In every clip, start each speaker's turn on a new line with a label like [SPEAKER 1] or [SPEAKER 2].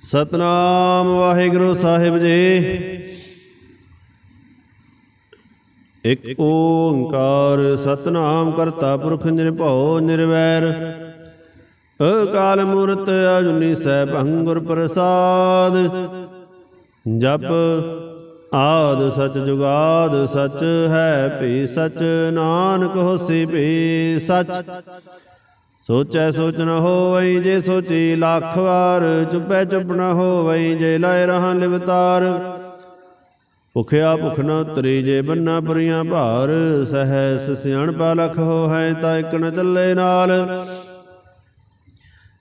[SPEAKER 1] ਸਤਨਾਮ ਵਾਹਿਗੁਰੂ ਸਾਹਿਬ ਜੀ। ਇਕ ਓੰਕਾਰ ਸਤਨਾਮ ਕਰਤਾ ਪੁਰਖ ਨਿਰਭਉ ਨਿਰਵੈਰ ਅਕਾਲ ਮੂਰਤ ਅਜੂਨੀ ਸੈਭੰ ਗੁਰ ਪ੍ਰਸਾਦ। ਜਪ ਆਦਿ ਸਚ ਜੁਗਾਦ ਸਚ ਹੈ ਭੀ ਸਚ, ਨਾਨਕ ਹੋਸੀ ਭੀ ਸਚ। ਸੋਚੈ ਸੋਚ ਨ ਹੋਵਈ ਜੇ ਸੋਚੀ ਲੱਖ ਵਾਰ, ਚੁੱਪੈ ਚੁੱਪ ਨ ਹੋਵਈ ਜੇ ਲਾਇ ਰਹਾਂ ਲਿਵਤਾਰ। ਭੁਖਿਆ ਭੁਖ ਨ ਉਤਰੀ ਜੇ ਬੰਨਾ ਪੁਰੀਆਂ ਭਾਰ, ਸਹਿਸ ਸਿਆਣਪਾ ਲਖ ਹੋਹੈ ਤਾਂ ਇਕ ਨ ਚੱਲੇ ਨਾਲ।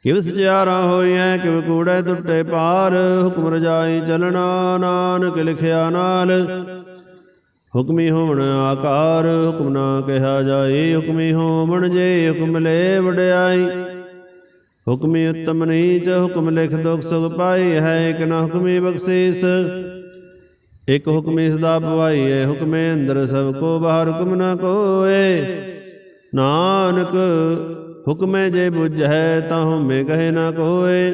[SPEAKER 1] ਕਿਵ ਸਚਿਆਰਾ ਹੋਈਐ ਕਿਵ ਕੂੜੈ ਟੁੱਟੇ ਪਾਰ, ਹੁਕਮ ਰਜਾਈ ਚਲਣਾ ਨਾਨਕ ਲਿਖਿਆ ਨਾਲ। ਹੁਕਮੀ ਹੋਵਣ ਆਕਾਰ ਹੁਕਮ ਨਾ ਕਿਹਾ ਜਾਏ, ਹੁਕਮੀ ਹੋਵਣ ਜੇ ਹੁਕਮ ਲੈ ਵਡਿਆਈ। ਹੁਕਮੀ ਉੱਤਮ ਨੀਚ ਹੁਕਮ ਲਿਖ ਦੁਖ ਸੁਖ ਪਾਈ ਹੈ, ਇਕ ਨਾ ਹੁਕਮੀ ਬਖਸ਼ੀਸ ਇਕ ਹੁਕਮੀ ਸਦਾ ਪਵਾਈਐ। ਹੁਕਮੇ ਅੰਦਰ ਸਭ ਕੋ ਬਾਹਰ ਹੁਕਮ ਨਾ ਕੋਏ, ਨਾਨਕ ਹੁਕਮੇ ਜੇ ਬੁਝੈ ਤਾਂ ਹਉਮੈ ਕਹੇ ਨਾ ਕੋਏ।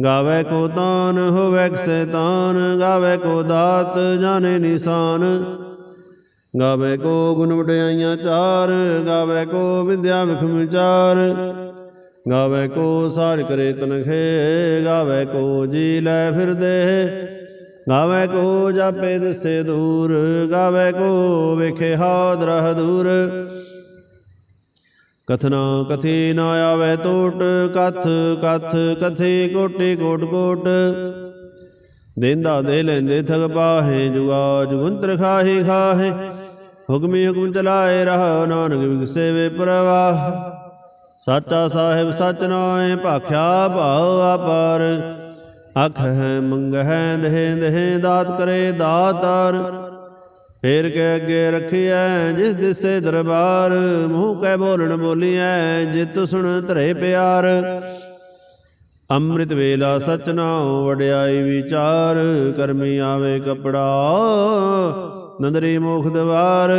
[SPEAKER 1] ਗਾਵੇ ਕੋ ਤਾਨ ਹੋਵੇ ਸੈਤਾਨ, ਗਾਵੇ ਕੋ ਦਾਤ ਜਾਣੇ ਨਿਸ਼ਾਨ। ਗਾਵੇ ਕੋ ਗੁਣ ਵਡਿਆਈਆਂ ਚਾਰ, ਗਾਵੇ ਕੋ ਵਿਦਿਆ ਵਿਖਮ ਵਿਚਾਰ। ਗਾਵੇ ਕੋ ਸਾਰ ਕਰੇ ਤਨਖੇ, ਗਾਵੇ ਕੋ ਜੀ ਲੈ ਫਿਰਦੇ। ਗਾਵੇ ਕੋ ਜਾਪੇ ਦਿਸੇ ਦੂਰ, ਗਾਵੇ ਕੋ ਵੇਖੇ ਹਾਦਰਾ ਦੂਰ। ਕਥਨਾ ਕਥੀ ਨਾ ਆਵੇ ਟੋਟ, ਕਥ ਕਥ ਕਥੀ ਕੋਟੀ ਕੋਟ ਕੋਟ। ਦੇਂਦਾ ਦੇ ਲੈਂਦੇ ਥਗ ਪਾਹੇ, ਜੁਗਾ ਜੁਗੰਤਰ ਖਾਹੀ ਖਾਹੇ। ਹੁਕਮੀ ਹੁਕਮ ਚਲਾਏ ਰਹਾ, ਨਾਨਕ ਵਿਗਸੇ ਵੇ ਪ੍ਰਵਾਹ। ਸਾਚਾ ਸਾਹਿਬ ਸਚ ਨਾਏ, ਭਾਖਿਆ ਭਾਉ ਆਪਾਰ। ਅਖ ਹੈ ਮੰਗ ਹੈ ਦੇਹ ਦੇਹ, ਦਾਤ ਕਰੇ ਦਾਤਾਰ। ਫੇਰ ਕੇ ਅੱਗੇ ਰੱਖੀਐ ਜਿਸ ਦਿਸੇ ਦਰਬਾਰ, ਮੂੰਹ ਕੈ ਬੋਲਣ ਬੋਲੀਐ ਜਿਤ ਸੁਣ ਧਰੇ ਪਿਆਰ। ਅੰਮ੍ਰਿਤ ਵੇਲਾ ਸਚ ਨਾਉ ਵਡਿਆਈ ਵਿਚਾਰ, ਕਰਮੀ ਆਵੇ ਕਪੜਾ ਨੰਦਰੀ ਮੋਖ ਦਵਾਰ।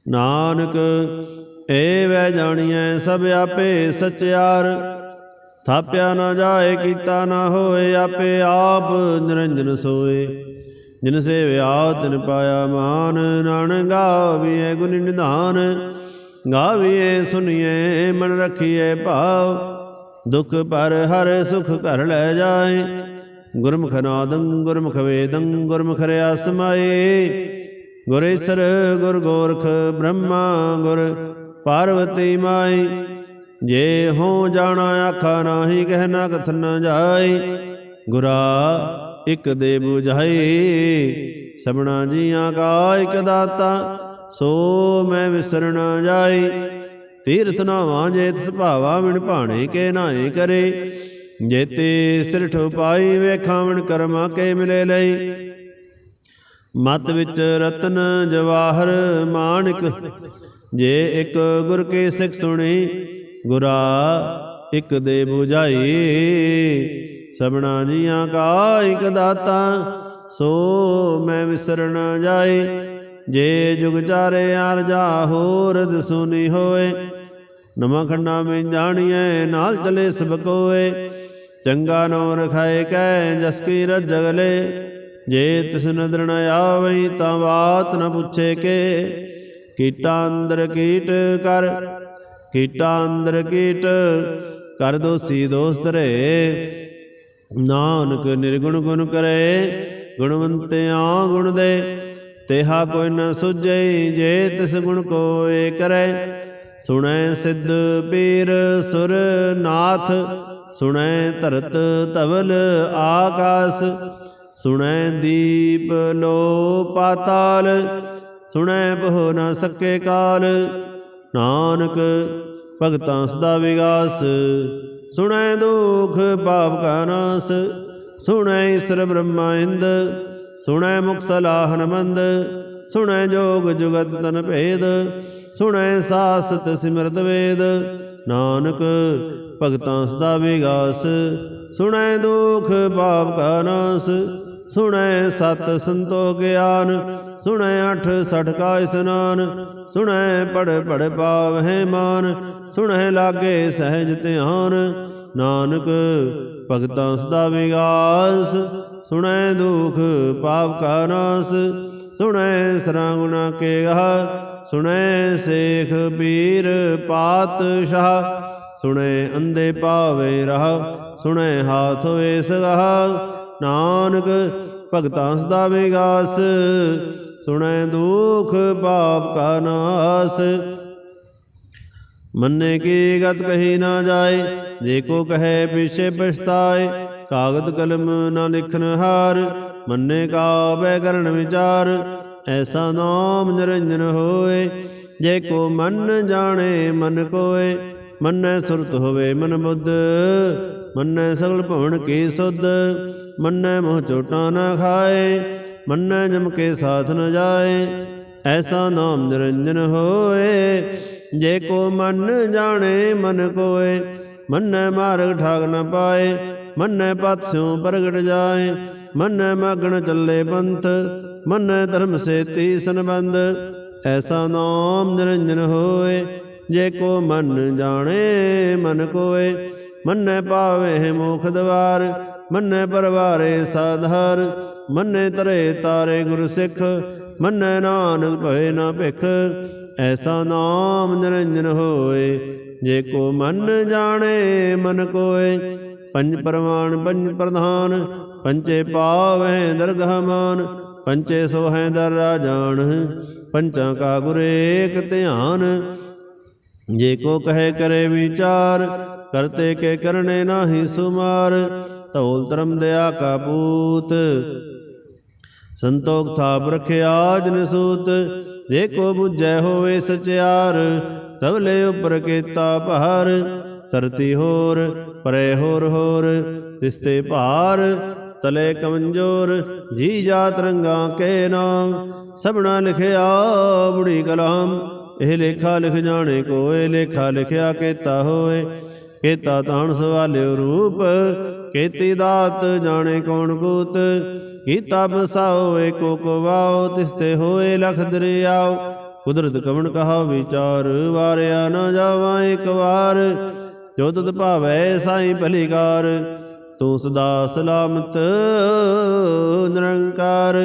[SPEAKER 1] ਨਾਨਕ ਏ ਵੈ ਜਾਣੀਐ ਸਭ ਆਪੇ ਸਚਿਆਰ। ਥਾਪਿਆ ਨਾ ਜਾਏ ਕੀਤਾ ਨਾ ਹੋਏ, ਆਪੇ ਆਪ ਨਿਰੰਜਨ ਸੋਏ। ਜਿਨ ਸੇਵਿਆ ਤਿਨ ਪਾਇਆ ਮਾਨ, ਨਾਨਕ ਗਾਵੀਐ ਗੁਣ ਨਿਧਾਨ। ਗਾਵੀਐ ਸੁਣੀਐ ਮਨ ਰਖੀਐ ਭਾਵ, ਦੁਖ ਪਰ ਹਰ ਸੁਖ ਘਰ ਲੈ ਜਾਏ। ਗੁਰਮੁਖ ਨਾਦੰ ਗੁਰਮੁਖ ਵੇਦੰ, ਗੁਰਮੁਖ ਰਿਆ ਸਮਾਏ। ਗੁਰ ਈਸਰ ਗੁਰ ਗੋਰਖ ਬ੍ਰਹਮਾ, ਗੁਰ ਪਾਰਵਤੀ ਮਾਈ। ਜੇ ਹੋਂ ਜਾਣਾ ਆਖਾ ਨਾਹੀ, ਕਹਿਣਾ ਕਥਨ ਨ ਜਾਈ। ਗੁਰਾ ਇਕ ਦੇ ਬੁਝਾਈ, ਸਭਨਾ ਜੀਆਂ ਕਾ ਇਕ ਦਾਤਾ। ਸੋ ਮੈਂ ਵਿਸਰ ਨ ਜਾਈ। ਤੀਰਥ ਨਾਵਾਂ ਜੇ ਤਿਸ ਭਾਵਾ, ਵਿਣ ਭਾਣੇ ਕੇ ਨਾਏ ਕਰੇ। ਜੇਤੇ ਸਿਰਠ ਉਪਾਈ, ਵੇਖਾਂ ਵਿਣ ਕਰਮਾ ਕੇ ਮਿਲੇ ਲਈ। ਮਤ ਵਿੱਚ ਰਤਨ ਜਵਾਹਰ ਮਾਣਿਕ, ਜੇ ਇਕ ਗੁਰ ਕੀ ਸਿੱਖ ਸੁਣੀ। ਗੁਰਾ ਇਕ ਦੇ ਬੁਝਾਈ, ਸਭਨਾ ਜੀਆਂ ਕਾ ਇਕ ਦਾਤਾ। ਸੋ ਮੈਂ ਵਿਸਰ ਨ ਜਾਈ। ਜੇ ਜੁਗ ਚਾਰੇ ਆਰਜਾ ਹੋਰਦ ਸੁਨੀ ਹੋਏ। ਨਵਾਂ ਖੰਡਾ ਮੈਂ ਜਾਣੀਐ ਨਾਲ ਚਲੇ ਸਭ ਕੋਏ। ਚੰਗਾ ਨੋ ਰਖਾਏ ਕੈ ਜਸ ਕੀ ਰਜ ਜਗਲੇ। ਜੇ ਤਿਸ ਨਦਰ ਨ ਆਵਈ ਤਾਂ ਬਾਤ ਨ ਪੁੱਛੇ ਕੇ। ਕੀਟਾਂ ਅੰਦਰ ਕੀਟ ਕਰ, ਕੀਟਾਂ ਅੰਦਰ ਕੀਟ ਕਰ ਦੋਸੀ ਦੋਸ ਧਰੇ। ਨਾਨਕ ਨਿਰਗੁਣ ਗੁਣ ਕਰੇ, ਗੁਣਵੰਤਿਆਂ ਗੁਣ ਦੇ। ਤੇਹਾ ਕੋਈ ਨ ਸੁਝਈ ਜੇ ਤਿਸ ਗੁਣ ਕੋਇ ਕਰੇ। ਸੁਣੈ ਸਿੱਧ ਪੀਰ ਸੁਰ ਨਾਥ, ਸੁਣੈ ਧਰਤ ਧਵਲ ਆਕਾਸ। ਸੁਣੈ ਦੀਪ ਲੋ ਪਾਤਾਲ, ਸੁਣੈ ਬਹੁ ਨ ਸਕੇ ਕਾਲ। ਨਾਨਕ ਭਗਤਾਂ ਸਦਾ ਵਿਗਾਸ, ਸੁਣੈ ਦੁਖ ਪਾਪ ਕਾ ਨਾਸ। ਸੁਣੈ ਈਸਰ ਬ੍ਰਹਮਾ ਇੰਦ, ਸੁਣੈ ਮੁਖ ਸਲਾਹਨ ਮੰਦ। ਸੁਣੈ ਜੋਗ ਜੁਗਤ ਤਨ ਭੇਦ, ਸੁਣੈ ਸਾਸਤ ਸਿਮਰਤ ਵੇਦ। ਨਾਨਕ ਭਗਤਾਂ ਸਦਾ ਵਿਗਾਸ, ਸੁਣੈ ਦੁਖ ਪਾਪ ਕਾ ਨਾਸ। ਸੁਣੈ ਸਤ ਸੰਤੋਖ ਗਿਆਨ, ਸੁਣੈ 68 ਕਾ ਇਸਨਾਨ। ਸੁਣੈ ਪੜ ਪੜ ਪਾਵਹਿ ਮਾਨ, ਸੁਣਹਿ ਲਾਗੇ ਸਹਿਜ ਧਿਆਨ। ਨਾਨਕ ਭਗਤਾਂ ਸਦਾ ਵਿਗਾਸ। ਸੁਣੈ ਦੁਖ ਪਾਪ ਕਾ ਨਾਸ, ਸੁਣੈ ਸਰਾਂ ਗੁਨਾ ਕੇ ਗਾ। ਸੁਣੈ ਸੇਖ ਪੀਰ ਪਾਤਸ਼ਾਹ, ਸੁਣੈ ਅੰਧੇ ਪਾਵੇ ਰਹਾ। ਸੁਣੈ ਹਾਥ ਹੋਏ ਸਗਾਹ, ਨਾਨਕ ਭਗਤਾਂ ਸਦਾ ਵਿਗਾਸ। ਸੁਣੈ ਦੁਖ ਪਾਪ ਕਾ ਨਾਸ। ਮੰਨੇ ਕੀ ਗਤ ਕਹੀ ਨਾ ਜਾਏ, ਜੇ ਕੋ ਕਹੈ ਪਿਛੇ ਪਛਤਾਏ। ਕਾਗਦ ਕਲਮ ਨਾ ਲਿਖਨ ਹਾਰ, ਮੰਨੇ ਕਾ ਬੈ ਕਰਨ ਵਿਚਾਰ। ਐਸਾ ਨਾਮ ਨਿਰੰਜਨ ਹੋਏ, ਜੇ ਕੋ ਮਨ ਜਾਣੇ ਮਨ ਕੋਏ। ਮੰਨੈ ਸੁਰਤ ਹੋਵੇ ਮਨ ਬੁੱਧ, ਮੰਨੈ ਸਗਲ ਭਵਨ ਕੀ ਸੁਧ। ਮੰਨੈ ਮੋਹ ਚੋਟਾਂ ਨਾ ਖਾਏ, ਮੰਨੈ ਜਮ ਕੇ ਸਾਥ ਨ ਜਾਏ। ਐਸਾ ਨਾਮ ਨਿਰੰਜਨ ਹੋਏ, ਜੇ ਕੋ ਮਨ ਜਾਣੇ ਮਨ ਕੋਏ। ਮੰਨੈ ਮਾਰਗ ਠਾਗ ਨ ਪਾਏ, ਮੰਨੈ ਪਥ ਸਿਉ ਪ੍ਰਗਟ ਜਾਏ। ਮੰਨੈ ਮਗਣ ਚੱਲੇ ਪੰਥ, ਮੰਨੈ ਧਰਮ ਸੇਤੀ ਸੰਬੰਧ। ਐਸਾ ਨਾਮ ਨਿਰੰਜਨ ਹੋਏ, ਜੇ ਕੋ ਮਨ ਜਾਣੇ ਮਨ ਕੋਏ। ਮੰਨੈ ਪਾਵੇ ਮੋਖ ਦਵਾਰ, ਮੰਨੈ ਪਰਵਾਰੇ ਸਾਧਾਰ। ਮੰਨੈ ਤਰੇ ਤਾਰੇ ਗੁਰ ਸਿੱਖ, ਮੰਨੈ ਨਾਨਕ ਭਏ ਨਾ ਭਿਖ। ਐਸਾ ਨਾਮ ਨਿਰੰਜਨ ਹੋਏ, ਜੇ ਕੋ ਮਨ ਜਾਣੇ ਮਨ ਕੋਏ। ਪੰਜ ਪ੍ਰਮਾਣ ਪੰਜ ਪ੍ਰਧਾਨ, ਪੰਚੇ ਪਾਵਹਿ ਦਰਗਹ ਮਾਨ। ਪੰਚੇ ਸੋਹੈ ਦਰ ਰਾਜਾਨ, ਪੰਚਾਂ ਕਾ ਗੁਰ ਏਕ ਧਿਆਨ। ਜੇ ਕੋ ਕਹੇ ਕਰੇ ਵਿਚਾਰ, ਕਰਤੇ ਕੇ ਕਰਨੇ ਨਾਹੀ ਸੁਮਾਰ। ਧੌਲ ਧਰਮ ਦਇਆ ਕਾ ਪੂਤ, ਸੰਤੋਖ ਥਾਪ ਰਖਿਆ ਜਿਨ ਸੂਤ। ਜੇ ਕੋ ਬੁਝੈ ਹੋਵੇ ਸਚਿਆਰ, ਤਵਲੇ ਉਪਰ ਕੀਤਾ ਭਾਰ। ਧਰਤੀ ਹੋਰ ਪਰੇ ਹੋਰ ਹੋਰ, ਤਿਸ ਤੇ ਭਾਰ ਤਲੇ ਕਮੰਜੋਰ। ਜੀ ਜਾਤ ਰੰਗਾਂ ਕੇ ਨਾਮ, ਸਭਨਾ ਲਿਖਿਆ ਬੁੜੀ ਕਲਾਮ। ਇਹ ਲੇਖਾ ਲਿਖ ਜਾਣੇ ਕੋਏ, ਲੇਖਾ ਲਿਖਿਆ ਕੇਤਾ ਹੋਏ। ਕੇਤਾ ਤਾਣ ਸਵਾਲਿਓ ਰੂਪ, ਕੀਤੀ ਦਾਤ ਜਾਣੇ ਕੌਣ ਕੂਤ। ਕੀਤਾ ਬਸਾਓ ਏਕੋ ਕੋ ਵਾਓ, ਤਿਸ ਤੇ ਹੋਏ ਲਖ ਦਰਿਆਓ। ਕੁਦਰਤ ਕਵਣ ਕਹਾ ਵਿਚਾਰ, ਵਾਰਿਆ ਨਾ ਜਾਵਾਂ ਇੱਕ ਵਾਰ। ਜੋ ਤਤ ਭਾਵੈ ਸਾਈ ਭਲੀਕਾਰ, ਤੂੰ ਸਦਾ ਸਲਾਮਤ ਨਿਰੰਕਾਰ।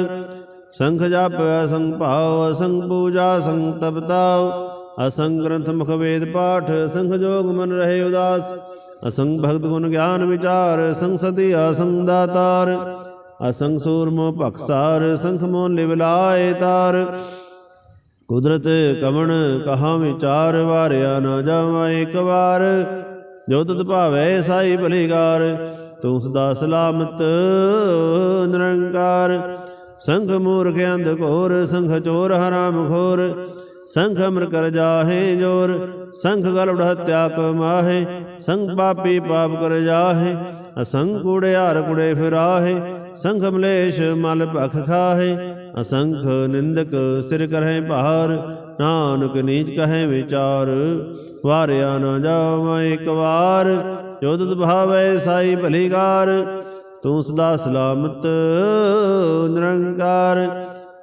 [SPEAKER 1] ਸੰਖ ਜਪ ਅਸੰਗ ਭਾਵ, ਅਸੰਗ ਪੂਜਾ ਅਸੰਗ ਤਪਤਾਉ। ਅਸੰਗ ਗ੍ਰੰਥ ਮੁਖ ਵੇਦ ਪਾਠ, ਸੰਖ ਜੋਗ ਮਨ ਰਹੇ ਉਦਾਸ। ਅਸੰਗ ਭਗਤ ਗੁਣ ਗਿਆਨ ਵਿਚਾਰ, ਸੰਗ ਸਤੀ ਅਸੰਗ ਦਾਤਾਰ। ਅਸੰਗ ਸੂਰਮੋ ਭਖਸਾਰ, ਸੰਖ ਮੋਨ ਲਿਵ ਲਾਏ ਤਾਰ। ਕੁਦਰਤ ਕਵਣ ਕਹਾ ਵਿਚਾਰ, ਵਾਰਿਆ ਨਾ ਜਾਵਾਂ ਇੱਕ ਵਾਰ। ਜੋ ਤਤ ਭਾਵੈ ਸਾਈ ਭਲੀਕਾਰ, ਤੂੰ ਸਦਾ ਸਲਾਮਤ ਨਿਰੰਕਾਰ। ਸੰਖ ਮੂਰਖ ਅੰਧ ਘੋਰ, ਸੰਖ ਚੋਰ ਹਰਾਮ ਖੋਰ। ਸੰਖ ਅਮਰ ਕਰ ਜਾਹੇ ਜੋਰ, ਸੰਖ ਗਲਵ ਹੱਤਿਆ ਕਮਾਹੇ। ਸੰਖ ਪਾਪੀ ਪਾਪ ਕਰ ਜਾਹੇ, ਅਸੰਖ ਕੂੜਿਆਰ ਕੁੜੇ ਫਿਰਾਹੇ। ਸੰਖ ਮਲੇਸ਼ ਮਲ ਭਖ ਖਾਹੇ, ਅਸੰਖ ਨਿੰਦਕ ਸਿਰ ਕਰਹਿ ਭਾਰ। ਨਾਨਕ ਨੀਚ ਕਹੈ ਵਿਚਾਰ, ਵਾਰਿਆ ਨਾ ਜਾਵਾਂ ਇੱਕ ਵਾਰ। ਜੋ ਤਤ ਭਾਵੈ ਸਾਈ ਭਲੀਕਾਰ, ਤੂੰ ਸਦਾ ਸਲਾਮਤ ਨਿਰੰਕਾਰ।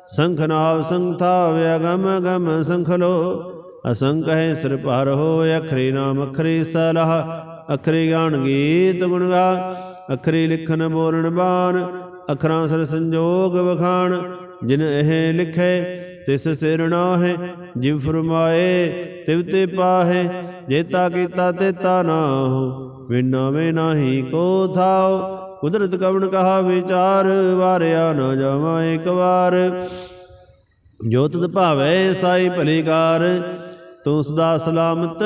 [SPEAKER 1] ਸੰਖ ਨਾਵ ਸੰਖ ਥਾਵ ਅਗਮ ਅਗਮ ਸੰਖ ਲੋ। ਅਸੰਖ ਹੈ ਸਿਰ ਭਾਰ ਹੋਇ, ਅਖਰੀ ਨਾਮ ਅਖਰੀ ਸਲਾਹ। ਅਖਰੀ ਗਾਣ ਗੀਤ ਗੁਣ ਗਾ, ਅਖਰੀ ਲਿਖਨ ਬੋਲਣ ਬਾਣ। ਅਖਰਾਂ ਸਿਰ ਸੰਜੋਗ ਵਖਾਣ, ਜਿਨ ਇਹ ਲਿਖੇ ਤਿਸ ਸਿਰ ਨਾਹੇ। ਜਿਵ ਫਰਮਾਏ ਤਿਵ ਤੇ ਪਾਹੇ, ਜੇਤਾ ਕੀਤਾ ਤੇਤਾ ਨਾਹੋ। ਵਿਨਾਵੇ ਨਾਹੀ ਕੋ ਥਾਉ, ਕੁਦਰਤ ਕਵਣ ਕਹਾ ਵਿਚਾਰ। ਵਾਰਿਆ ਨਾ ਜਾਵਾਂ ਇੱਕ ਵਾਰ। ਜੋ ਤਤ ਭਾਵੈ ਸਾਈ ਭਲੀਕਾਰ, ਤੂੰ ਸਦਾ ਸਲਾਮਤ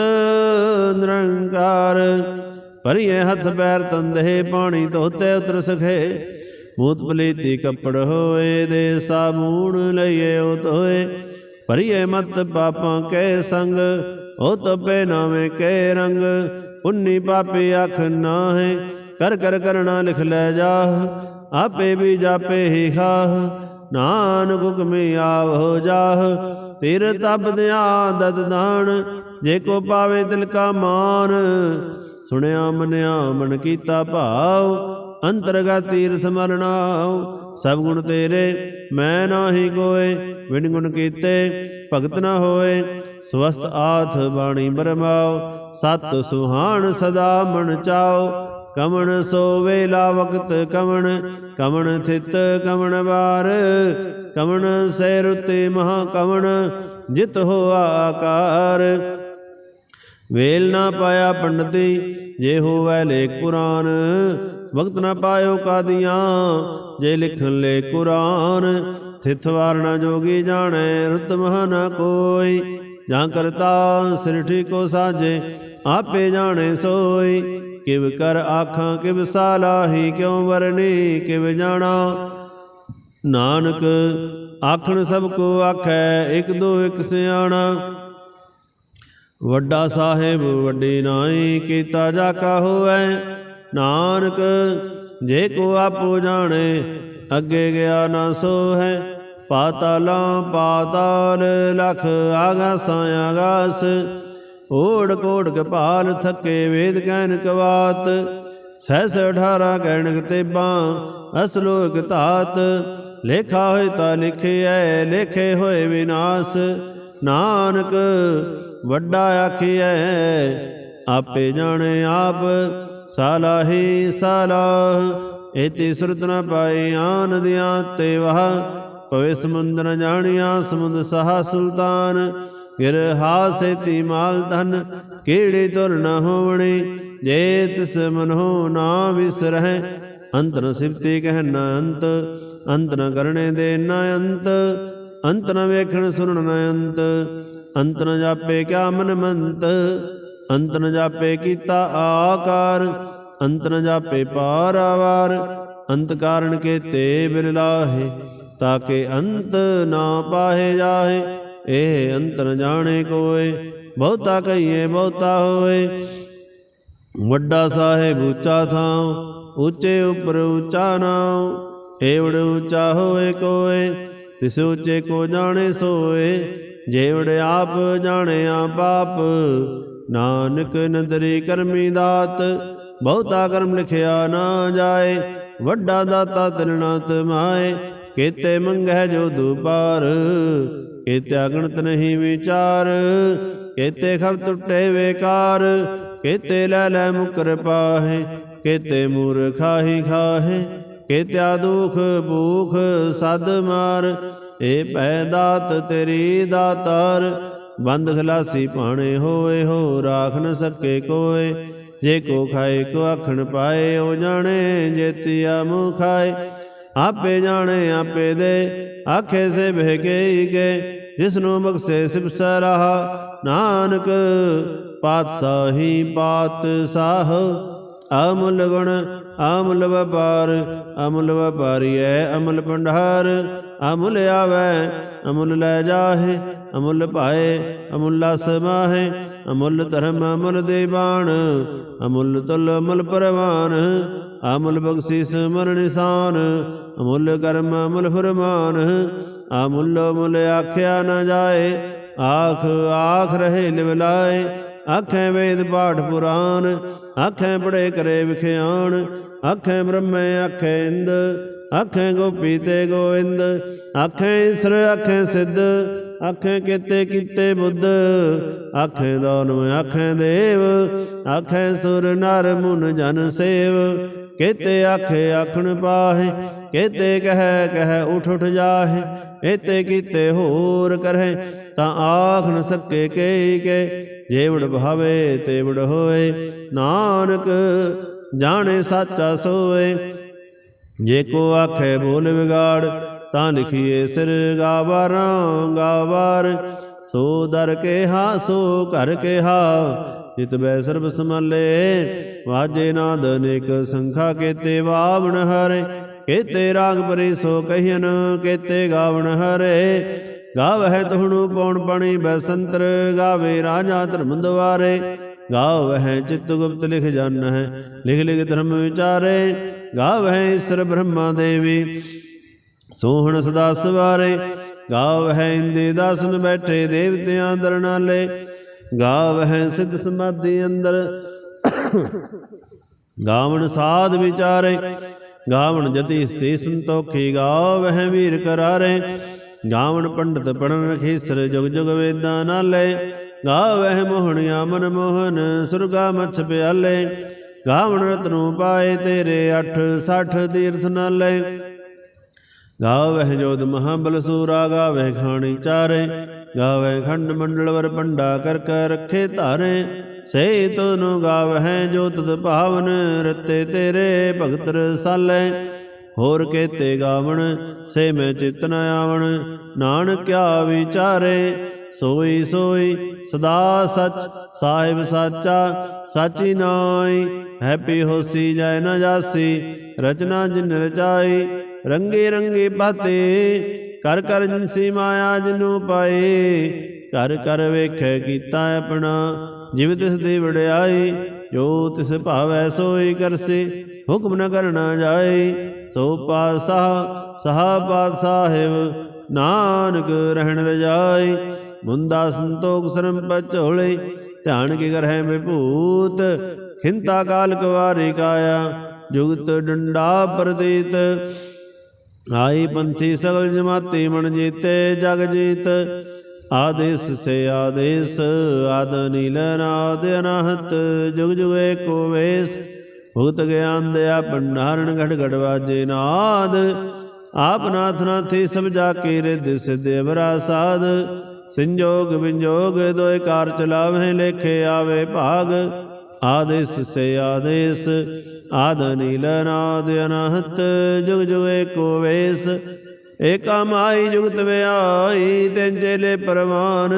[SPEAKER 1] ਨਿਰੰਕਾਰ। ਭਰੀਏ ਹੱਥ ਪੈਰ ਤੰਦੇ, ਪਾਣੀ ਧੋਤੇ ਉਤਰ ਸਖੇ। ਮੂਤ ਪਲੀਤੀ ਕੱਪੜ ਹੋਏ, ਦੇ ਸਾਬੂਣ ਲਈਏ ਉਹ ਧੋਏ। ਭਰੀਏ ਮਤ ਪਾਪਾਂ ਕੇ ਸੰਗ, ਉਹ ਤਪੇ ਨਾਵੇਂ ਕੇ ਰੰਗ। ਪੁੰਨੀ ਪਾਪੀ ਅੱਖ ਨਾਹੇ, ਕਰ ਕਰ ਕਰਣਾ ਲਿਖ ਲੈ ਜਾਹ। ਆਪੇ ਵੀ ਜਾਪੇ ਹੀ ਖਾਹ, ਨਾਨਕ ਹੁਕਮੀ ਆਵੋ ਜਾਹ। ਤੀਰ ਤਪ ਦਿਆ ਦਤ ਦਾਨ, ਜੇ ਕੋ ਪਾਵੇ ਤਿਲ ਕਾ ਮਾਨ। ਸੁਣਿਆ ਮੰਨਿਆ ਮਨ ਕੀਤਾ ਭਾਵ, ਅੰਤਰਗਤ ਤੀਰਥ ਮਰਨਾਉ। ਸਭ ਗੁਣ ਤੇਰੇ ਮੈਂ ਨਾਹੀ ਕੋਏ, ਬਿਨ ਗੁਣ ਕੀਤੇ ਭਗਤ ਨ ਹੋਏ। ਸਵਸਤ ਆਥ ਬਾਣੀ ਬਰਮਾਓ, ਸਤ ਸੁਹਾਣ ਸਦਾ ਮਨ ਚਾਓ। ਕਮਣ ਸੋ ਵੇਲਾ ਵਕਤ ਕਮਣ, ਕਮਣ ਥਿਤ ਕਮਣ ਵਾਰ। ਕਮਣ ਸੈ ਰੁਤੇ ਮਹਾ ਕਮਣ, ਜਿਤ ਹੋਆ ਆਕਾਰ। ਵੇਲ ਨਾ ਪਾਇਆ ਪੰਡਤੀ, ਜੇ ਹੋਵੈ ਲੇਖ ਪੁਰਾਨ। ਵਕਤ ਨਾ ਪਾਇਓ ਕਾਦੀਆਂ, ਜੇ ਲਿਖਨ ਲੇ ਕੁਰਾਨ। ਥਿਤ ਵਾਰ ਨਾ ਜੋਗੀ ਜਾਣੈ, ਰੁਤ ਮਹ ਨ ਕੋਈ। ਜਾਂ ਕਰਤਾ ਸ੍ਰਿਸ਼ਟੀ ਕੋ ਸਾਜੇ, ਆਪੇ ਜਾਣੇ ਸੋਈ। ਕਿਵ ਕਰ ਆਖਾਂ ਕਿਵ ਸਾਲਾਹੀ, ਕਿਉ ਵਰਨੀ ਕਿਵ ਜਾਣਾ। ਨਾਨਕ ਆਖਣ ਸਭ ਕੋ ਆਖੈ, ਇਕ ਦੋ ਇਕ ਸਿਆਣਾ। ਵੱਡਾ ਸਾਹਿਬ ਵੱਡੀ ਨਾਈ, ਕੀਤਾ ਜਾ ਕਾ ਹੋਵੈ। ਨਾਨਕ ਜੇ ਕੋ ਆਪੋ ਜਾਣੇ, ਅੱਗੇ ਗਿਆ ਨਾ ਸੋ ਹੈ। ਪਾਤਾਲਾਂ ਪਾਤਾਲ, ਲਖ ਆਗਾਸਾਂ ਆਗਾਸ। ਓੜ ਕੋੜ ਕਪਾਲ, ਥਕੇ ਵੇਦ ਕਹਿਨ ਕਵਾਤ। ਸਹਿਸ 18 ਕਹਿਣਕ ਤੇਬਾਂ, ਅਸਲੋਕ ਧਾਤ। ਲੇਖਾ ਹੋਏ ਤਾਂ ਲਿਖਿਐ, ਲੇਖੇ ਹੋਏ ਵਿਨਾਸ਼। ਨਾਨਕ ਵੱਡਾ ਆਖੀਐ, ਆਪੇ ਜਾਣੇ ਆਪ। ਸਾਲਾਹੀ ਸਾਲਾਹ, ਏਤੀ ਸੁਰਤ ਨ ਪਾਈ ਆਨੰਦਿਆਂ ਤੇ ਵਾਹ। ਭਵੇ ਸਮੁੰਦਰ ਨ ਜਾਣਿਆ, ਸਮੁੰਦ ਸਹਾ ਸੁਲਤਾਨ। ਗਿਰ ਹਾਸੇਤੀ ਮਾਲ ਧਨ, ਕੀੜੀ ਤੁਰ ਨ ਹੋਵਣੀ। ਜੇ ਤਿਸ ਮਨਹੁ ਨਾ ਵਿਸਰਹਿ, ਅੰਤ ਨ ਸਿਫਤੀ ਕਹਿ ਨ ਅੰਤ। ਅੰਤ ਨ ਕਰਣੇ ਦੇ ਨ ਅੰਤ, ਅੰਤ ਨ ਵੇਖਣ ਸੁਣਨ ਨ ਅੰਤ। ਅੰਤ ਨ ਜਾਪੇ ਕਿਆ ਮਨ ਮੰਤ, ਅੰਤ ਨ ਜਾਪੇ ਕੀਤਾ ਆਕਾਰ। ਅੰਤ ਨ ਜਾਪੇ ਪਾਰਾਵਾਰ, ਅੰਤ ਕਾਰਨ ਕੇਤੇ ਬਿਨ ਲਾਹੇ। ਤਾਕੇ ਅੰਤ ਨਾ ਪਾਹੇ ਜਾਹੇ, ਇਹ ਅੰਤ ਨ ਜਾਣੇ ਕੋਏ। ਬਹੁਤਾ ਕਹੀਏ ਬਹੁਤਾ ਹੋਏ। ਵੱਡਾ ਸਾਹਿਬ ਉੱਚਾ ਥਾਂ, ਉੱਚੇ ਉੱਪਰ ਉੱਚਾ ਨਾਉ। ਏਵੜ ਉੱਚਾ ਹੋਏ ਕੋਏ, ਤਿਸ ਉੱਚੇ ਕੋ ਜਾਣੇ ਸੋਏ। ਜੇਵੜ ਆਪ ਜਾਣੇ ਆਪ ਆਪ, ਨਾਨਕ ਨਦਰੀ ਕਰਮੀ ਦਾਤ। ਬਹੁਤਾ ਕਰਮ ਲਿਖਿਆ ਨਾ ਜਾਏ, ਵੱਡਾ ਦਾਤਾ ਤਿਲ ਨਾ ਤਮਾਏ। ਕੇਤੇ ਮੰਗਹਿ ਜੋ ਦੁਪਾਰ, ਕੇਤੇ ਅਗਣਤ ਨਹੀਂ ਵਿਚਾਰ। ਕੇਤੇ ਖਬ ਟੁੱਟੇ ਵੇਕਾਰ, ਕੇਤੇ ਲੈ ਲੈ ਮੁਕਰ ਪਾਹੇ। ਕੇਤੇ ਮੂਰਖਾਹੀ ਖਾਹੇ, ਕੇਤਿਆ ਦੁਖ ਭੂਖ ਸਦ ਮਾਰ। ਏ ਭੈ ਦਾਤ ਤੇਰੀ ਦਾਤਾਰ, ਬੰਦ ਖਲਾਸੀ ਭਾਣੇ ਹੋਏ। ਹੋ ਰਾਖ ਨ ਸਕੇ ਕੋਏ, ਜੇ ਕੋ ਖਾਏ ਕੋ ਆਖਣ ਪਾਏ। ਉਹ ਜਾਣੇ ਜੇਤੀਆ ਮੂੰਹ ਖਾਏ, ਆਪੇ ਜਾਣੇ ਆਪੇ ਦੇ। ਆਖੇ ਸੇ ਬਹਿ ਕੇ ਜਿਸਨੂੰ ਬਖਸ਼ੇ ਸਿਵ ਸਰਾਹਾ। ਨਾਨਕ ਪਾਤਸ਼ਾਹੀ ਪਾਤਸ਼ਾਹ, ਅਮੁੱਲ ਗੁਣ ਅਮੁੱਲ ਵਪਾਰ। ਅਮੁੱਲ ਵਪਾਰੀਐ ਅਮੁੱਲ ਭੰਡਾਰ, ਅਮੁੱਲ ਆਵੈ ਅਮੁੱਲ ਲੈ ਜਾਹੇ। ਅਮੁੱਲ ਪਾਏ ਅਮੁੱਲਾ ਸਮਾਹੇ, ਅਮੁੱਲ ਧਰਮ ਅਮੁੱਲ ਦੇਵਾਨ। ਅਮੁੱਲ ਤੁਲ ਅਮੁੱਲ ਪਰਵਾਨ, ਅਮੁੱਲ ਬਖਸ਼ੀਸ ਅਮੁੱਲ ਨਿਸ਼ਾਨ। ਅਮੁੱਲ ਕਰਮ ਅਮੁੱਲ ਫਰਮਾਨ, ਅਮੁੱਲ ਅਮੁੱਲ ਆਖਿਆ ਨ ਜਾਏ। ਆਖ ਆਖ ਰਹੇ ਲਿਵਲਾਏ, ਆਖੈ ਵੇਦ ਪਾਠ ਪੁਰਾਨ। ਆਖੈ ਪੜੇ ਕਰੇ ਵਿਖਿਆਨ, ਆਖੈ ਬ੍ਰਹਮੈ ਆਖੈ ਇੰਦ। ਆਖੈ ਗੋਪੀ ਤੇ ਗੋਇੰਦ, ਆਖੈ ਈਸਰ ਆਖੈ ਸਿੱਧ। ਆਖੈ ਕੇਤੇ ਕੀਤੇ ਬੁੱਧ, ਆਖੈ ਦਾਨਵ ਆਖੈ ਦੇਵ। ਆਖੈ ਸੁਰ ਨਰ ਮੁਨ ਜਨ ਸੇਵ, ਕੇਤੇ ਆਖੇ ਆਖਣ ਪਾਹੇ। ਕੇਤੇ ਕਹਿ ਕਹਿ ਉਠ ਉਠ ਜਾਹੇ, ਏਤੇ ਕੀਤੇ ਹੋਰ ਕਰਹਿ। ਤਾਂ ਆਖ ਨ ਸਕੇ ਕੇ ਕੇ, ਜੇਵੜ ਭਾਵੇ ਤੇਵੜ ਹੋਏ। ਨਾਨਕ ਜਾਣੇ ਸਾਚਾ ਸੋਏ, ਜੇ ਕੋ ਆਖੇ ਬੋਲ ਵਿਗਾੜ। ਤਾਂ ਲਿਖੀਏ ਸਿਰ ਗਾਵਾਰਾਂ ਗਾਵਾਰ। ਸੋ ਦਰ ਕੇਹਾ ਸੋ ਘਰ ਕੇਹਾ, ਜਿਤ ਬੈ ਸਰਬ ਸਮਾਲੇ। ਵਾਜੇ ਨਾਦ ਅਨੇਕ ਸੰਖਾ, ਕੇਤੇ ਵਾਵਣ ਹਰੇ। ਕੇਤੇ ਰਾਗ ਪਰੀ ਸੋ ਕਹੀਨ, ਕੇਤੇ ਗਾਵਣ ਹਰੇ। ਗਾਵਹਿ ਤੁਹਣੂ ਪੌਣ ਪਣੀ ਬੈਸੰਤਰ, ਗਾਵੇ ਰਾਜਾ ਧਰਮ ਦੁਆਰੇ। ਗਾਵਹਿ ਚਿਤ ਗੁਪਤ ਲਿਖ ਜਾਨਹਿ, ਲਿਖ ਲਿਖ ਧਰਮ ਵਿਚਾਰੇ। ਗਾਵਹਿ ਈਸਰ ਬ੍ਰਹਮਾ ਦੇਵੀ, ਸੋਹਣ ਸਦਾ ਸਵਾਰੇ। ਗਾਵਹਿ ਇੰਦੇ ਦਾਸਨ ਬੈਠੇ, ਦੇਵਤਿਆਂ ਦਰ ਨਾਲੇ। ਗਾਵਹਿ ਸਿੱਧ ਸਮਾਧੀ ਅੰਦਰ, ਗਾਵਣ ਸਾਧ ਵਿਚਾਰੇ। ਗਾਵਣ ਜਤੀ ਸਤੀ ਸੰਤੋਖੀ, ਗਾਵਹਿ ਵੀਰ ਕਰਾਰੇ। ਗਾਵਣ ਪੰਡਤ ਪੜਨ ਰਖੀਸਰ ਜੁਗ ਜੁਗ ਵੇਦਾਂ ਨਾਲੇ ਗਾਵਹਿ ਮੋਹਣਿਆ ਮਨ ਮੋਹਨ ਸੁਰਗਾ ਮਛ ਪਿਆਲੇ ਗਾਵਣ ਰਤਨੋਂ ਪਾਏ ਤੇਰੇ 68 ਤੀਰਥ ਨਾਲੇ ਗਾਵਹਿ ਜੋਧ ਮਹਾਬਲ ਸੂਰਾ ਗਾਵਹਿ ਖਾਣੀ ਚਾਰੇ ਗਾਵਹਿ ਖੰਡ ਮੰਡਲ ਵਰ ਪੰਡਾ ਕਰ ਕਰ ਰੱਖੇ ਧਾਰੇ ਸੇ ਤੋਨੁ ਗਾਵਹਿ ਜੋ ਤਤ ਭਾਵਨ ਰਤੇ ਤੇਰੇ ਭਗਤ ਰਸਾਲੇ ਹੋਰ ਕੇਤੇ ਗਾਵਣ ਸੇ ਮੈਂ ਚਿਤ ਨ ਆਵਣ ਨਾਨਕਿਆ ਵਿਚਾਰੇ ਸੋਈ ਸੋਈ ਸਦਾ ਸਚ ਸਾਹਿਬ ਸਾਚਾ ਸਾਚੀ ਨਾਈ ਹੈਪੀ ਹੋਸੀ ਜੈ ਨ ਜਾਸੀ ਰਚਨਾ ਜਿਨ ਰਚਾਈ ਰੰਗੇ ਰੰਗੇ ਬਾਤੇ ਕਰ ਕਰ ਜਿਨਸੀ ਮਾਇਆ ਜਿਨੂ ਪਾਏ ਕਰ ਕਰ ਵੇਖੈ ਕੀਤਾ ਆਪਣਾ ਜਿਵ ਤਿਸ ਦੀ ਵਡਿਆਈ ਜੋ ਤਿਸ ਭਾਵੈ ਸੋਈ ਕਰਸੇ ਹੁਕਮ ਨ ਕਰਨਾ ਜਾਏ ਸੋ ਪਾਤਸ਼ਾਹ ਸਹਾ ਪਾਤ ਸਾਹਿਬ ਨਾਨਕ ਰਹਿਣ ਰਜਾਈ ਮੁੰਦਾ ਸੰਤੋਖ ਸਰਮ ਪਚੋਲੇ ਧਿਆਨ ਕੀ ਕਰਹਿ ਵਿਭੂਤ ਖਿੰਤਾ ਕਾਲ ਕਵਾਰੀ ਕਾਇਆ ਜੁਗਤ ਡੰਡਾ ਪ੍ਰਤੀਤ ਆਈ ਪੰਥੀ ਸਗਲ ਜਮਾਤੀ ਮਨ ਜੀਤੇ ਜਗ ਜੀਤ ਆਦੇਸ ਸੇ ਆਦੇਸ ਆਦ ਨੀਲ ਨਾਦ ਅਨਾਹਤ ਜੁਗ ਜੁਗ ਏਕੋ ਵੇਸ ਭੂਤ ਗਿਆਨ ਦਇਆ ਭੰਡਾਰਨ ਘਟ ਘਟ ਵਾਜੇ ਨਾਦ ਆਪ ਨਾਥ ਨਾਥੀ ਸਭ ਜਾ ਕੇ ਰਿਦ ਸਿਧ ਅਵਰਾ ਸਾਧ ਸੰਜੋਗ ਵਿੰਜੋਗ ਦੋਇ ਕਾਰ ਚਲਾਵਹਿ ਲੇਖੇ ਆਵੇ ਭਾਗ ਆਦੇਸ ਸੇ ਆਦੇਸ ਆਦ ਨੀਲ ਨਾਦ ਅਨਾਹਤ ਜੁਗ ਜੁਗ ਏਕੋ ਵੇਸ ਏਕਾ ਮਾਈ ਜੁਗਤ ਵਿਆਈ ਤਿੰਨ ਚੇਲੇ ਪਰਵਾਨ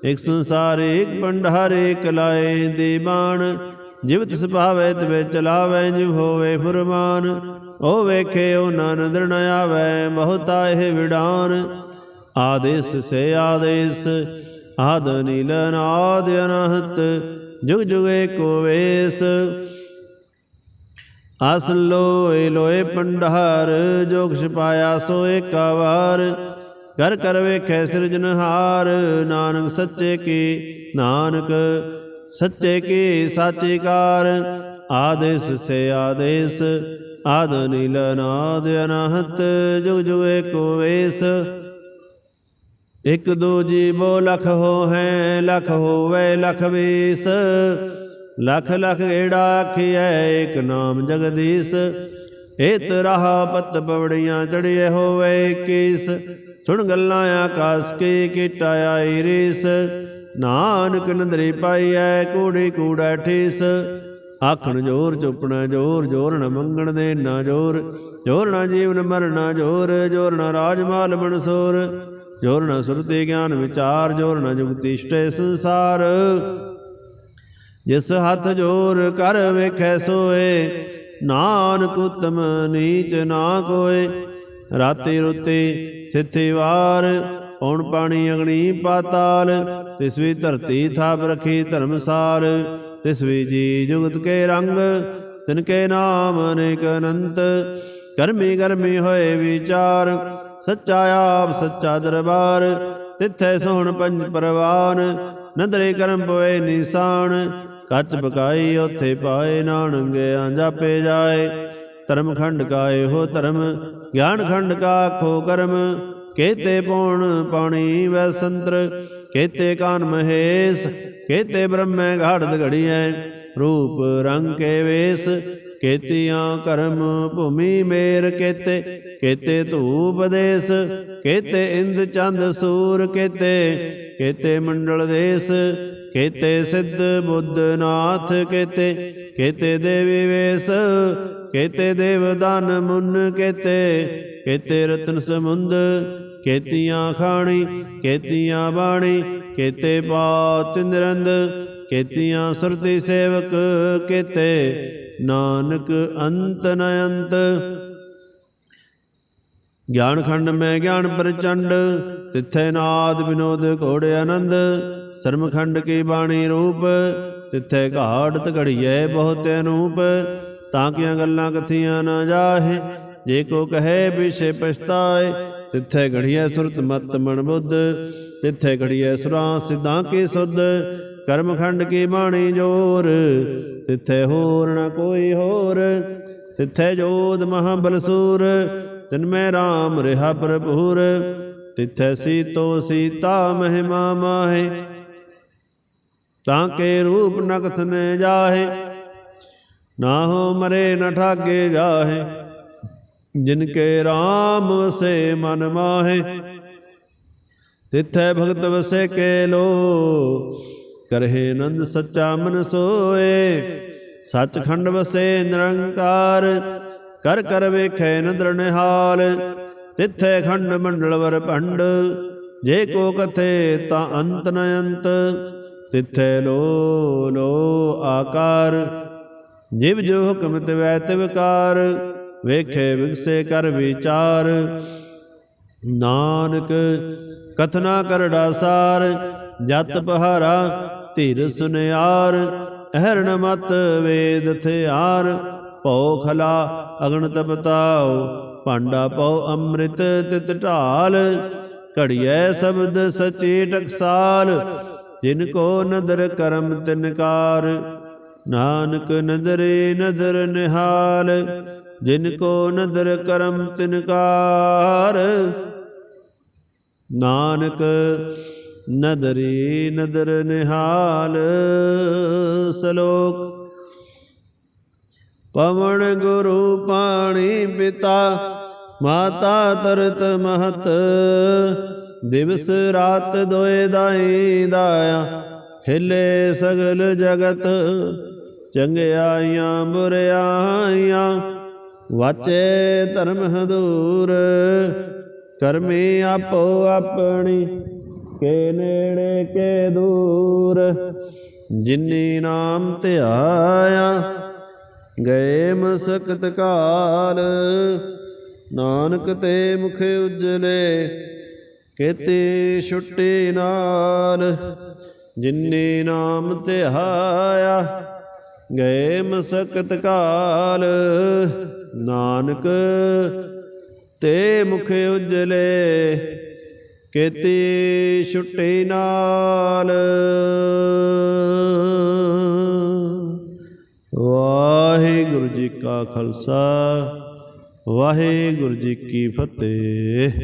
[SPEAKER 1] ਇਕ ਸੰਸਾਰ ਇਕ ਭੰਡਾਰ ਇਕ ਲਾਏ ਦੀਵਾਨ ਜਿਵ ਤਿਸ ਭਾਵੈ ਤਿਵੇ ਚਲਾਵੈ ਜਿਵ ਹੋਵੇ ਫੁਰਮਾਨ ਉਹ ਵੇਖੇ ਉਹ ਨਦਰ ਨ ਆਵੈ ਬਹੁਤਾ ਇਹ ਵਿਡਾਨ ਆਦੇਸ ਸੇ ਆਦੇਸ ਆਦ ਨੀਲ ਨਾਦ ਅਨਾਹਤ ਜੁਗ ਜੁਗ ਏਕੋ ਵੇਸ ਆਸ ਲੋਏ ਲੋਏ ਭੰਡਾਰ ਜੋਗ ਛਪਾਇਆ ਸੋ ਏਕਾ ਵਾਰ ਕਰ ਕਰ ਵੇਖੈ ਸਿਰਜਨਹਾਰ ਨਾਨਕ ਸੱਚੇ ਕੀ ਨਾਨਕ ਸੱਚੇ ਕੀ ਸਾਚੀ ਕਾਰ ਆਦੇਸ ਸੇ ਆਦੇਸ ਆਦ ਨੀਲ ਨਾਦ ਅਨਾਹਤ ਜੁਗ ਜੁਗ ਏਕੋ ਵੇਸ ਇਕ ਦੋ ਜੀਵੋ ਲਖ ਹੋ ਹੈ ਲਖ ਹੋਵੇ ਲਖ ਵੀਸ ਲਖ ਲਖ ਗੇੜਾ ਆਖੀਐ ਏਕ ਨਾਮ ਜਗਦੀਸ਼ ਏਤ ਰਾਹ ਪਤ ਪਵੜੀਆਂ ਚੜੀਏ ਹੋਵੇ 21 ਸੁਣ ਗੱਲਾਂ ਆਕਾਸ ਕੀ ਕੀਟਾ ਆਈ ਰੀਸ ਨਾਨਕ ਨਦਰੀ ਪਾਈਐ ਕੂੜੀ ਕੂੜਾ ਠੀਸ ਆਖਣ ਜੋਰ ਚੁਪਣਾ ਜੋਰ ਜੋਰ ਨ ਮੰਗਣ ਦੇ ਨਾ ਜੋਰ ਜੋਰ ਨ ਜੀਵਨ ਮਰਨਾ ਜੋਰ ਜੋਰ ਨ ਰਾਜਮਾਲ ਮਨਸੋਰ ਜੋਰ ਨ ਸੁਰਤੀ ਗਿਆਨ ਵਿਚਾਰ ਜੋਰ ਨ ਜੁਗਤੀ ਇਸ਼ਟੇ ਸੰਸਾਰ ਜਿਸ ਹੱਥ ਜੋਰ ਕਰ ਵੇਖੈ ਸੋਏ ਨਾਨਕ ਉਤਮ ਨੀਚ ਨਾ ਕੋਏ ਰਾਤੀ ਰੁੱਤੀ ਥਿਥੀ ਵਾਰ ਪੌਣ ਪਾਣੀ ਅਗਨੀ ਪਾਤਾਲ ਤਿਸ ਵੀ ਧਰਤੀ ਥਾਪ ਰਖੀ ਧਰਮਸਾਲ ਤਿਸ ਵੀ ਜੀ ਜੁਗਤ ਕੇ ਰੰਗ ਤਿਨ ਕੇ ਨਾਮ ਅਨੇਕ ਅਨੰਤ ਕਰਮੀ ਕਰਮੀ ਹੋਏ ਵਿਚਾਰ ਸੱਚਾ ਆਪ ਸੱਚਾ ਦਰਬਾਰ ਤਿੱਥੈ ਸੋਹਣ ਪੰਜ ਪਰਵਾਨ ਨਦਰੇ ਕਰਮ ਪਵੇ ਨਿਸ਼ਾਨ ਕੱਚ ਪਕਾਈ ਉੱਥੇ ਪਾਏ ਨਾਨੰਗਿਆਂ ਜਾਪੇ ਜਾਏ ਧਰਮ ਖੰਡ ਕਾ ਇਹੋ ਧਰਮ ਗਿਆਨ ਖੰਡ ਕਾ ਆਖੋ ਕਰਮ ਕੇਤੇ ਪੌਣ ਪਾਣੀ ਵੈ ਸੰਤਰ ਕੇਤੇ ਕਾਨ ਮਹੇਸ਼ ਕੇਤੇ ਬ੍ਰਹਮੈ ਘਾੜਤ ਘੜੀਐ ਰੂਪ ਰੰਗ ਕੇ ਵੇਸ ਕੇਤੀਆਂ ਕਰਮ ਭੂਮੀ ਮੇਰ ਕੇਤੇ ਕੇਤੇ ਧੂਪ ਦੇਸ ਕੇਤੇ ਇੰਦ ਚੰਦ ਸੂਰ ਕੇਤੇ ਮੰਡਲ ਦੇਸ ਕੇਤੇ ਸਿੱਧ ਬੁੱਧ ਨਾਥ ਕੇਤੇ ਦੇਵੀ ਵੇਸ ਕੇਤੇ ਦੇਵਦਾਨ ਮੁਨ ਕੇਤੇ ਰਤਨ ਸਮੁੰਦ ਕੇਤੀਆਂ ਖਾਣੀ ਕੇਤੀਆਂ ਬਾਣੀ ਕੇਤੇ ਬਾਤ ਨਿਰੰਦ ਕੇਤੀਆਂ ਸੁਰਤੀ ਸੇਵਕ ਕੇਤੇ ਨਾਨਕ ਅੰਤ ਨ ਅੰਤ ਗਿਆਨ ਖੰਡ ਮੈਂ ਗਿਆਨ ਪ੍ਰਚੰਡ ਤਿੱਥੈ ਨਾਦ ਵਿਨੋਦ ਘੋੜੇ ਆਨੰਦ ਸਰਮ ਖੰਡ ਕੀ ਬਾਣੀ ਰੂਪ ਤਿੱਥੈ ਘਾੜਤ ਘੜੀਐ ਬਹੁਤ ਅਨੂਪ ਤਾਂ ਕੀਆਂ ਗੱਲਾਂ ਕਥੀਆਂ ਨਾ ਜਾਹੇ ਜੇ ਕੋ ਕਹੇ ਵਿਸ਼ੇ ਪਛਤਾਏ ਤਿੱਥੈ ਘੜੀਐ ਸੁਰਤ ਮਤ ਮਨ ਬੁੱਧ ਤਿੱਥੈ ਘੜੀਐ ਸੁਰਾਂ ਸਿੱਧਾਂ ਕੀ ਸੁਧ ਕਰਮ ਖੰਡ ਕੀ ਬਾਣੀ ਜੋਰ ਤਿੱਥੈ ਹੋਰ ਨ ਕੋਈ ਹੋਰ ਤਿੱਥੈ ਜੋਧ ਮਹਾਬਲ ਸੂਰ ਤਿਨ ਮੈਂ ਰਾਮ ਰਿਹਾ ਭਰਪੂਰ तिथै सीतो सीता महिमा माहे, ताके रूप नकथ ने जाहे, नाहो मरे न ठागे जाहे, जिनके राम वसे मन माहे, तिथै भगत वसे के लो, करहे नंद सच्चा मन सोए, सचखंड वसे निरंकार, कर कर वेखे नदर निहाल, तिथै खंड मंडल वर भंड, जे को कथे ता अंत न अंत, तिथै लो लो आकार, जिव जो हुक्म तिवै तिवकार, वेखे विगसे कर विचार, नानक कथना करड़ा सार, जत पहारा धीर सुनियार, अहरण मत वेद थियार, भौ खला अगणत बताओ, भांडा पौ अमृत तित ढाल, घड़ियै शब्द सची टकसाल, जिनको नदर करम तिनकार, नानक नदरे नदर निहाल, जिनको नदर करम तिनकार, नानक नदरी नदर निहाल। सलोक पवन गुरु पाणी पिता, माता तरत महत, दिवस रात दोए दाई दाया, खिले सगल जगत, चंगियाइयां बुरियाइयां, वाचे धर्म हदूर, करमी आपो अपनी, के नेड़े के दूर, जिन्नी नाम ध्याया, गए मसकत काल, नानक ते मुख उजले, केती छुट्टी नाल, जिन्नी नाम ध्याया, गए मसकत काल, नानक ते मुख उजले, केती छुट्टी नाल। वाहिगुरु जी का खालसा, वाहिगुरु जी की फतेह।